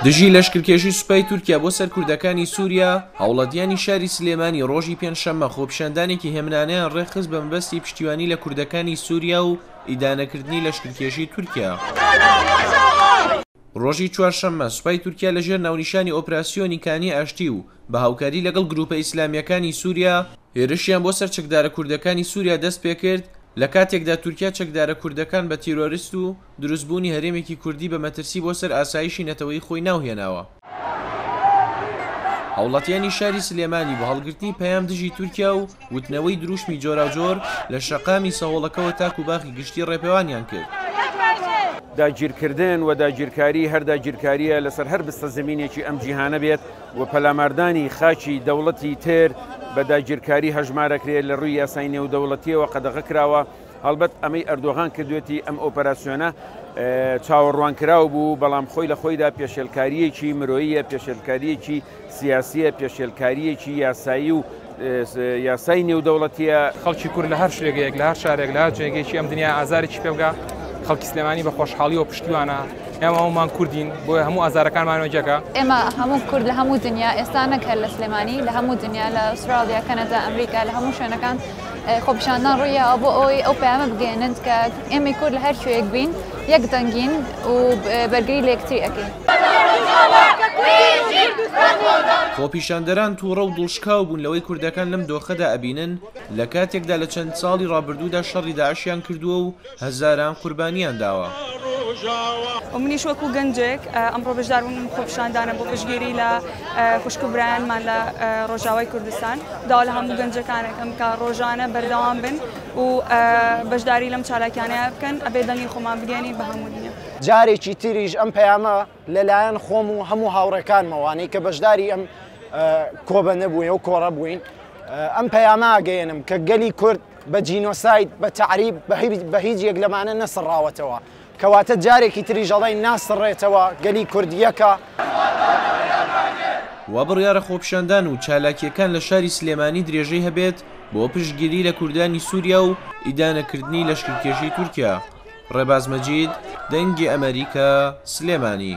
دژی لەشکرکێشی سوپای تورکیا بۆ سەر کوردەکانی سووریا هاوڵاتیانی شاری سلێمانی ڕۆژی پێنجشەممە خۆپیشاندانێکی هێمنانەیان ڕێخست بە مەبەستی پشتیوانی لە کوردەکانی سووریا و ئیدانەکردنی لەشکرکێشی تورکیا. ڕۆژی چوارشەممە سوپای تورکیا لەژێر ناونیشانی ئۆپراسیۆنی کانی ئاشتی و بە هاوکاری لەگەڵ گروپە ئیسلامیەکانی سووریا هێرشیان بۆ سەر چەکدارە کوردەکانی سووریا دەست پێکرد لە کاتێکدا تورکیا چەکدارە کوردەکان بە تیرۆریست و دروستبوونی هەرێمێکی کوردی بە مەترسی بۆ سەر ئاسایشی نەتەوەی خۆی ناوهێناوە. هاوڵاتیانی شاری سلێمانی بە هەڵگرتنی پەیام دژی تورکیا و وتنەوەی دروشمی جۆراوجۆر لە شەقامی سەهۆڵەکەوە تاک و باخی گشتی ڕێپێوانیان کرد. داگیرکردن و داگیرکاری هەر داگیرکاریە لەسەر هەر بستە زمینێکی ئەم جیهانە بێت و پەلاماردانی خاچی دەوڵەتی تێر بە داگیرکاری هەژمارەکرێت لە ڕووی یاسای نێودەوڵەتیەوە قەدەغە کراوە. هەڵبەت ئەمەی ئەردۆغان کردوێتی ئەم ئۆپەراسیۆنە چاوەڕوانکراو بوو، بەڵام خۆی لە خۆیدا پێشێلکاریەکی مرۆییە، پێشێلکاریەکی سیاسیە، پێشێلکاریەکی یاسایی و یاسای نێودەوڵەتیە. خەڵکی کورد لە هەر شوێگەیەک لە هەر شارێک لە هەر جێگەیەکی ئەم دنیا ئازارێکی پێ بگا، خەڵکی سلێمانی بە خۆشحاڵی و پشتیوانە. ئێمە هەمومان کوردین بۆیە هەموو ئازارەکانمان وەجێگا. ئێمە هەموو کورد لە هەموو دنیا ئێستا نەکرد لە سلێمانی، لە هەموو دنیا لە ئوسترالیا، کەنەدا، ئەمریکا، لە هەموو شوێنەکان خۆپیشاندان ڕوویە بۆ ئەوی ئەو پەیامە بگەێنن کە ئێمە کورد لە هەر شوێیەک بین، یەک دەنگین و بەرگری لە یەکتری ئەکەین. خۆپیشاندەران تووڕە و دڵشکاو بوون لەوەی کوردەکان لەم دۆخەدا ئەبینن لە کاتێکدا لە چەند ساڵی ڕابردوودا شەڕی داعشیان کردووە و هەزاران قوربانیان داوە. منیش وەکو گەنجێک ئەمڕۆ بەشداربوونم خۆپیشاندانە بۆ پشتگیری لە خوشکبرایانمان لە ڕۆژاوای کوردستان داوا لە هەموو گەنجەکانێکم کە ڕۆژانە بەردەوام بن و بەشداری لەم چالاکیانەیە بکەن، ئەبێ دەنگی خۆمان بگەێنین بە هەموو دنیا. جارێکی تریش ئەم پەیامە لەلایەن خۆم و هەموو هاوڕێکانمەوانەی کە بەشداری ئەم کۆبە نەبووین و کۆڕە بووین، ئەم پەیامە ئاگەیەنم کە گەلی کورد بە جینۆساید بە تعریب بە هیچ یەک لەمانە نەسڕاوەتەوە، کەواتە جارێکی تریژ ئەڵێن ناسڕێتەوە گەلی کوردیەکە. وا بڕیارە خۆپیشاندان و چالاکیەکان لە شاری سلێمانی درێژەی هەبێت بۆ پشتگیری لە کوردانی سووریا و ئیدانەکردنی لەشکرکێشی تورکیا. ڕێباز مەجید، دەنگی ئەمریکا، سلێمانی.